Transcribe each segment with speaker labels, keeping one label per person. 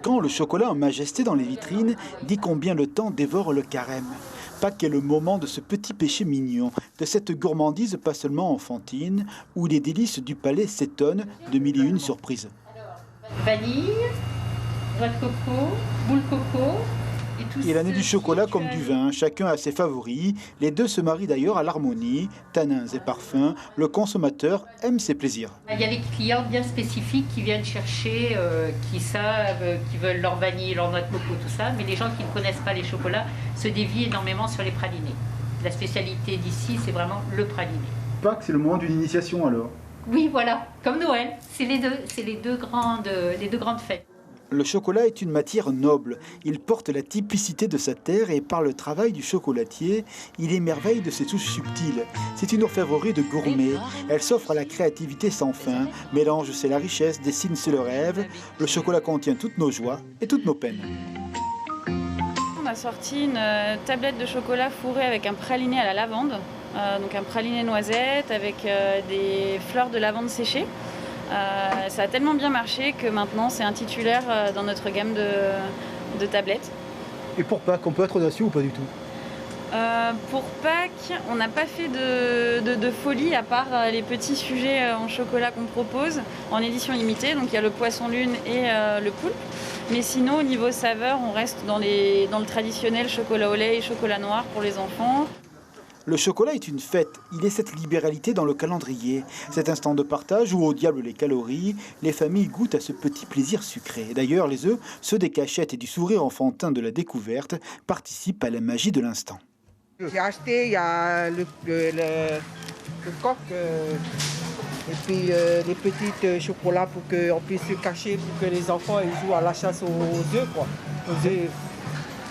Speaker 1: Quand le chocolat en majesté dans les vitrines dit combien le temps dévore le carême. Pâques est le moment de ce petit péché mignon, de cette gourmandise pas seulement enfantine, où les délices du palais s'étonnent de mille et une surprises.
Speaker 2: Vanille, noix de coco, boule coco.
Speaker 1: Il en est du chocolat comme du vin, chacun a ses favoris. Les deux se marient d'ailleurs à l'harmonie, tanins et parfums. Le consommateur aime ses plaisirs.
Speaker 2: Il y a des clients bien spécifiques qui viennent chercher, qui savent, qui veulent leur vanille, leur noix de coco, tout ça. Mais les gens qui ne connaissent pas les chocolats se dévient énormément sur les pralinés. La spécialité d'ici, c'est vraiment le praliné.
Speaker 1: Pâques, c'est le moment d'une initiation alors.
Speaker 2: Oui, voilà, comme Noël. C'est les deux grandes fêtes.
Speaker 1: Le chocolat est une matière noble. Il porte la typicité de sa terre et par le travail du chocolatier, il émerveille de ses touches subtiles. C'est une orfèvrerie de gourmet. Elle s'offre à la créativité sans fin. Mélange, c'est la richesse, dessine, c'est le rêve. Le chocolat contient toutes nos joies et toutes nos peines.
Speaker 3: On a sorti une tablette de chocolat fourré avec un praliné à la lavande. Donc un praliné noisette avec des fleurs de lavande séchées. Ça a tellement bien marché que maintenant c'est un titulaire dans notre gamme de tablettes.
Speaker 1: Et pour Pâques, on peut être audacieux ou pas du tout?
Speaker 3: Pour Pâques, on n'a pas fait de folie à part les petits sujets en chocolat qu'on propose en édition limitée. Donc il y a le poisson lune et le poulpe. Mais sinon au niveau saveur, on reste dans le traditionnel chocolat au lait et chocolat noir pour les enfants.
Speaker 1: Le chocolat est une fête, il est cette libéralité dans le calendrier, cet instant de partage où au diable les calories, les familles goûtent à ce petit plaisir sucré. D'ailleurs, les œufs, ceux des cachettes et du sourire enfantin de la découverte, participent à la magie de l'instant.
Speaker 4: J'ai acheté, il y a le coq et puis des petits chocolats pour qu'on puisse se cacher, pour que les enfants ils jouent à la chasse aux œufs, quoi. Aux œufs.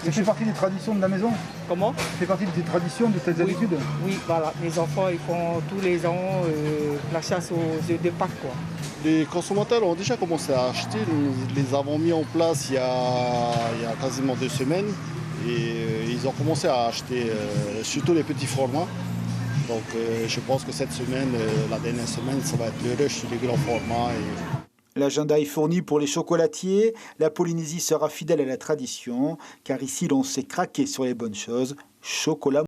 Speaker 1: Ça fait partie des traditions de la maison?
Speaker 4: Comment?
Speaker 1: Ça fait partie des traditions, de tes habitudes?
Speaker 4: Oui, voilà. Les enfants, ils font tous les ans la chasse aux œufs de Pâques, quoi.
Speaker 5: Les consommateurs ont déjà commencé à acheter. Nous les avons mis en place il y a quasiment 2 semaines. Et ils ont commencé à acheter surtout les petits formats. Donc je pense que cette semaine, la dernière semaine, ça va être le rush sur les grands formats.
Speaker 1: L'agenda est fourni pour les chocolatiers. La Polynésie sera fidèle à la tradition, car ici l'on sait craquer sur les bonnes choses. Chocolat.